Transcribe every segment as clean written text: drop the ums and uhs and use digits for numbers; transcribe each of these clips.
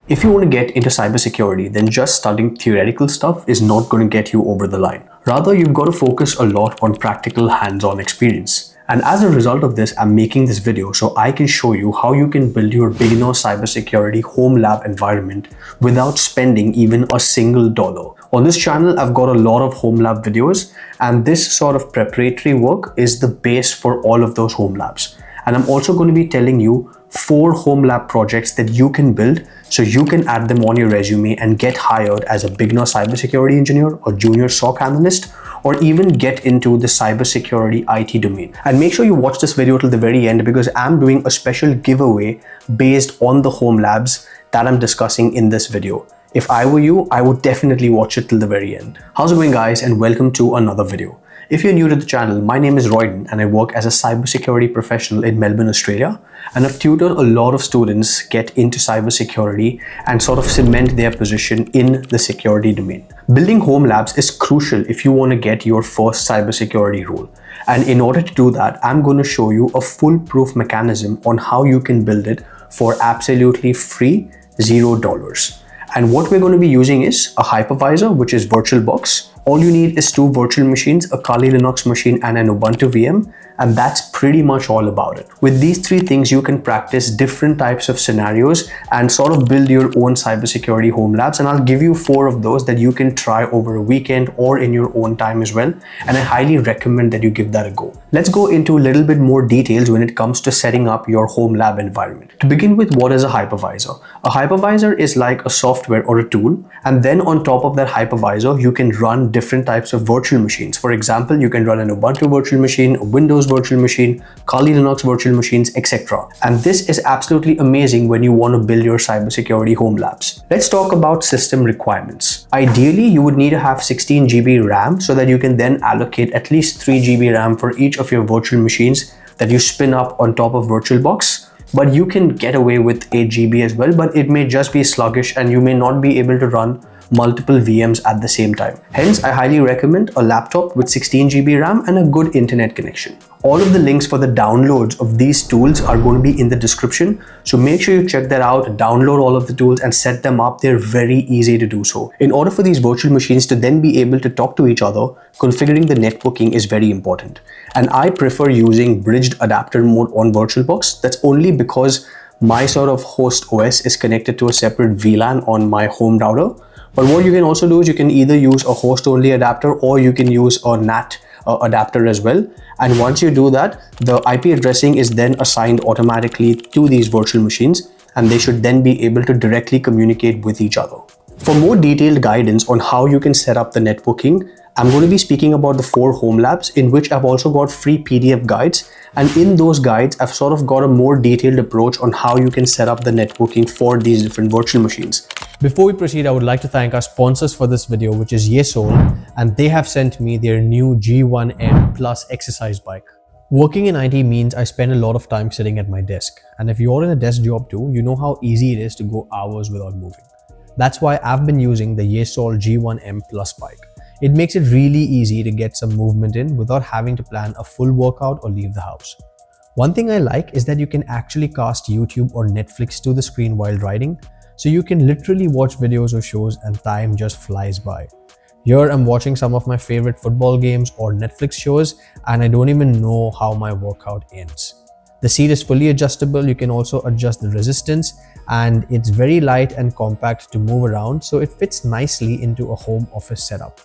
If you want to get into cybersecurity, then just studying theoretical stuff is not going to get you over the line. Rather, you've got to focus a lot on practical hands-on experience. And as a result of this, I'm making this video so I can show you how you can build your beginner cybersecurity home lab environment without spending even a single dollar. On this channel, I've got a lot of home lab videos, and this sort of preparatory work is the base for all of those home labs. And I'm also going to be telling you 4 home lab projects that you can build so you can add them on your resume and get hired as a beginner cybersecurity engineer or junior SOC analyst, or even get into the cybersecurity IT domain. And make sure you watch this video till the very end, because I'm doing a special giveaway based on the home labs that I'm discussing in this video. If I were you, I would definitely watch it till the very end. How's it going, guys, and welcome to another video. If you're new to the channel, my name is Royden and I work as a cybersecurity professional in Melbourne, Australia, and I've tutored a lot of students get into cybersecurity and sort of cement their position in the security domain. Building home labs is crucial if you want to get your first cybersecurity role. And in order to do that, I'm going to show you a foolproof mechanism on how you can build it for absolutely free, $0. And what we're going to be using is a hypervisor, which is VirtualBox. All you need is 2 virtual machines, a Kali Linux machine and an Ubuntu VM, and that's pretty much all about it. With these 3 things, you can practice different types of scenarios and sort of build your own cybersecurity home labs. And I'll give you 4 of those that you can try over a weekend or in your own time as well. And I highly recommend that you give that a go. Let's go into a little bit more details when it comes to setting up your home lab environment. To begin with, what is a hypervisor? A hypervisor is like a software or a tool, and then on top of that hypervisor, you can run different types of virtual machines. For example, you can run an Ubuntu virtual machine, a Windows virtual machine, Kali Linux virtual machines, etc. And this is absolutely amazing when you want to build your cybersecurity home labs. Let's talk about system requirements. Ideally, you would need to have 16 GB RAM so that you can then allocate at least 3 GB RAM for each of your virtual machines that you spin up on top of VirtualBox. But you can get away with 8 GB as well, but it may just be sluggish and you may not be able to run multiple VMs at the same time. Hence, I highly recommend a laptop with 16 GB RAM and a good internet connection. All of the links for the downloads of these tools are going to be in the description, so make sure you check that out, download all of the tools and set them up. They're very easy to do so. In order for these virtual machines to then be able to talk to each other, configuring the networking is very important. And I prefer using bridged adapter mode on VirtualBox. That's only because my sort of host OS is connected to a separate VLAN on my home router. But what you can also do is you can either use a host only adapter or you can use a NAT adapter as well. And once you do that, the IP addressing is then assigned automatically to these virtual machines, and they should then be able to directly communicate with each other. For more detailed guidance on how you can set up the networking, I'm going to be speaking about the 4 home labs, in which I've also got free PDF guides. And in those guides, I've sort of got a more detailed approach on how you can set up the networking for these different virtual machines. Before we proceed, I would like to thank our sponsors for this video, which is YESOUL, and they have sent me their new G1M Plus exercise bike. Working in IT means I spend a lot of time sitting at my desk. And if you're in a desk job too, you know how easy it is to go hours without moving. That's why I've been using the YESOUL G1M Plus bike. It makes it really easy to get some movement in without having to plan a full workout or leave the house. One thing I like is that you can actually cast YouTube or Netflix to the screen while riding, so you can literally watch videos or shows and time just flies by. Here I'm watching some of my favorite football games or Netflix shows, and I don't even know how my workout ends. The seat is fully adjustable. You can also adjust the resistance, and it's very light and compact to move around, so it fits nicely into a home office setup.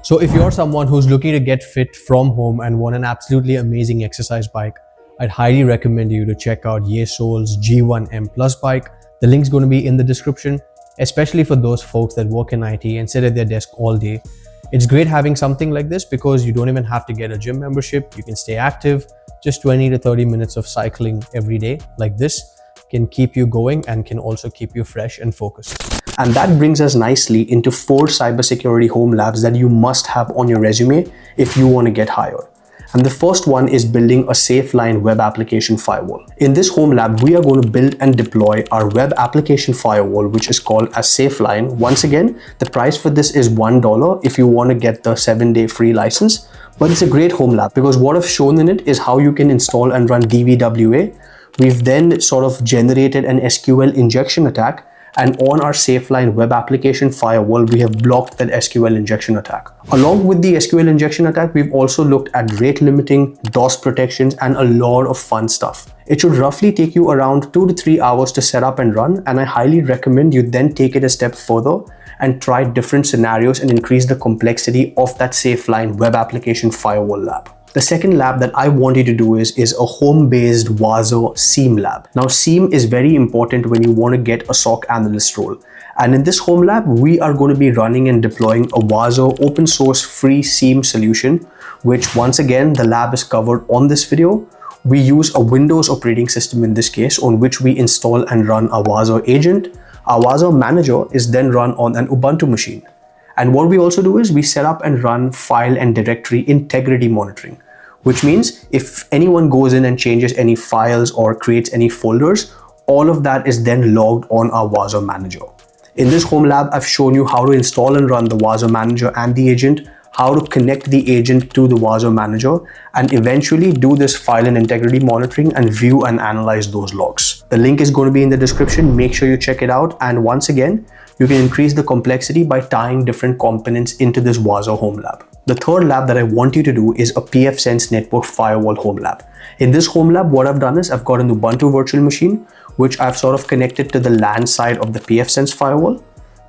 So if you're someone who's looking to get fit from home and want an absolutely amazing exercise bike, I'd highly recommend you to check out YESOUL's G1M Plus bike. The link's going to be in the description, especially for those folks that work in IT and sit at their desk all day. It's great having something like this because you don't even have to get a gym membership. You can stay active. Just 20 to 30 minutes of cycling every day like this can keep you going and can also keep you fresh and focused. And that brings us nicely into 4 cybersecurity home labs that you must have on your resume if you want to get hired. And the first one is building a SafeLine web application firewall. In this home lab, we are going to build and deploy our web application firewall, which is called as SafeLine. Once again, the price for this is $1 if you want to get the 7-day free license. But it's a great home lab because what I've shown in it is how you can install and run DVWA. We've then sort of generated an SQL injection attack, and on our SafeLine web application firewall, we have blocked that SQL injection attack. Along with the SQL injection attack, we've also looked at rate limiting, DOS protections, and a lot of fun stuff. It should roughly take you around 2 to 3 hours to set up and run, and I highly recommend you then take it a step further and try different scenarios and increase the complexity of that SafeLine web application firewall lab. The second lab that I want you to do is a home-based YESOUL SIEM lab. Now, SIEM is very important when you want to get a SOC analyst role. And in this home lab, we are going to be running and deploying a YESOUL open source free SIEM solution, which once again, the lab is covered on this video. We use a Windows operating system in this case, on which we install and run a YESOUL agent. Our YESOUL manager is then run on an Ubuntu machine. And what we also do is we set up and run file and directory integrity monitoring, which means if anyone goes in and changes any files or creates any folders, all of that is then logged on our YESOUL manager. In this home lab, I've shown you how to install and run the YESOUL manager and the agent, how to connect the agent to the YESOUL manager, and eventually do this file and integrity monitoring and view and analyze those logs. The link is going to be in the description. Make sure you check it out. And once again, you can increase the complexity by tying different components into this YESOUL home lab. The third lab that I want you to do is a pfSense network firewall home lab. In this home lab, what I've done is I've got an Ubuntu virtual machine, which I've sort of connected to the LAN side of the pfSense firewall.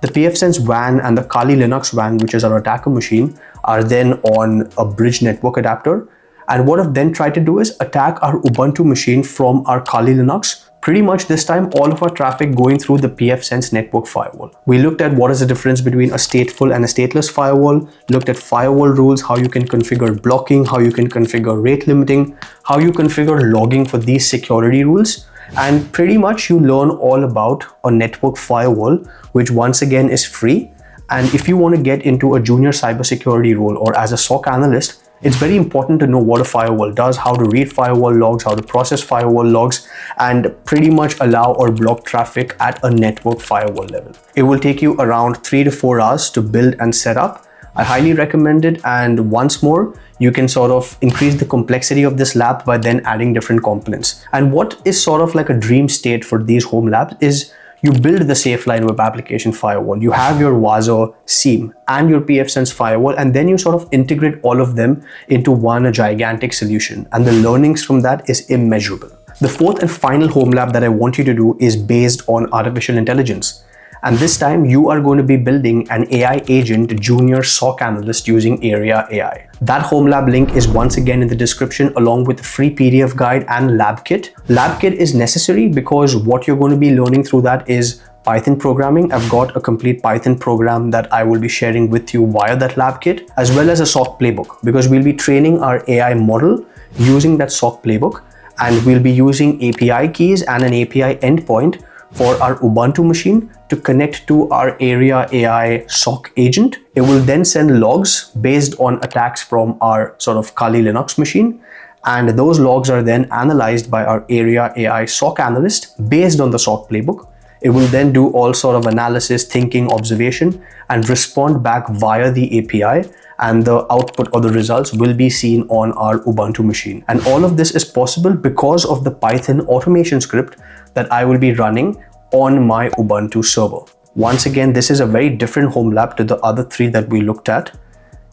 The pfSense WAN and the Kali Linux WAN, which is our attacker machine, are then on a bridge network adapter. And what I've then tried to do is attack our Ubuntu machine from our Kali Linux. Pretty much this time, all of our traffic going through the pfSense network firewall. We looked at what is the difference between a stateful and a stateless firewall, looked at firewall rules, how you can configure blocking, how you can configure rate limiting, how you configure logging for these security rules. And pretty much you learn all about a network firewall, which once again is free. And if you want to get into a junior cybersecurity role or as a SOC analyst, it's very important to know what a firewall does, how to read firewall logs, how to process firewall logs, and pretty much allow or block traffic at a network firewall level. It will take you around 3 to 4 hours to build and set up. I highly recommend it. And once more, you can sort of increase the complexity of this lab by then adding different components. And what is sort of like a dream state for these home labs is you build the SafeLine web application firewall, you have your YESOUL SIEM and your pfSense firewall, and then you sort of integrate all of them into one gigantic solution. And the learnings from that is immeasurable. The fourth and final home lab that I want you to do is based on artificial intelligence. And this time you are going to be building an AI agent junior SOC analyst using Area AI. That home lab link is once again in the description, along with the free PDF guide and lab kit. Lab kit is necessary because what you're going to be learning through that is Python programming. I've got a complete Python program that I will be sharing with you via that lab kit, as well as a SOC playbook, because we'll be training our AI model using that SOC playbook, and we'll be using API keys and an API endpoint for our Ubuntu machine to connect to our Area AI SOC agent. It will then send logs based on attacks from our sort of Kali Linux machine. And those logs are then analyzed by our Area AI SOC analyst based on the SOC playbook. It will then do all sort of analysis, thinking, observation, and respond back via the API. And the output or the results will be seen on our Ubuntu machine. And all of this is possible because of the Python automation script that I will be running on my Ubuntu server. Once again, this is a very different home lab to the other 3 that we looked at.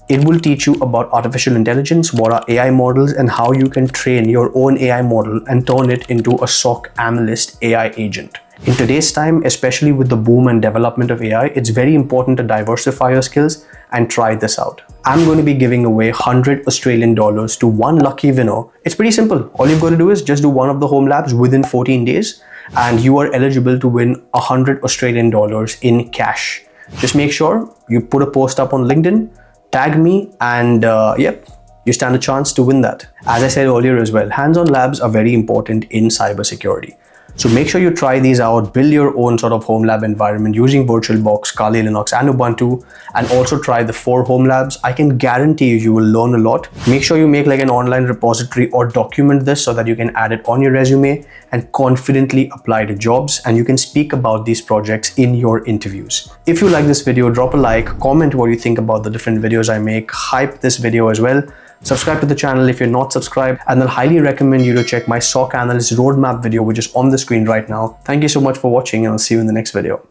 It will teach you about artificial intelligence, what are AI models, and how you can train your own AI model and turn it into a SOC analyst AI agent. In today's time, especially with the boom and development of AI, it's very important to diversify your skills and try this out. I'm going to be giving away 100 Australian dollars to one lucky winner. It's pretty simple. All you've got to do is just do one of the home labs within 14 days and you are eligible to win 100 Australian dollars in cash. Just make sure you put a post up on LinkedIn, tag me, and yep, you stand a chance to win that. As I said earlier as well, hands-on labs are very important in cybersecurity. So make sure you try these out, build your own sort of home lab environment using VirtualBox, Kali Linux, and Ubuntu, and also try the 4 home labs. I can guarantee you will learn a lot. Make sure you make like an online repository or document this so that you can add it on your resume and confidently apply to jobs, and you can speak about these projects in your interviews. If you like this video, drop a like, comment what you think about the different videos I make, hype this video as well. Subscribe to the channel if you're not subscribed, and I'll highly recommend you to check my SOC Analyst roadmap video, which is on the screen right now. Thank you so much for watching, and I'll see you in the next video.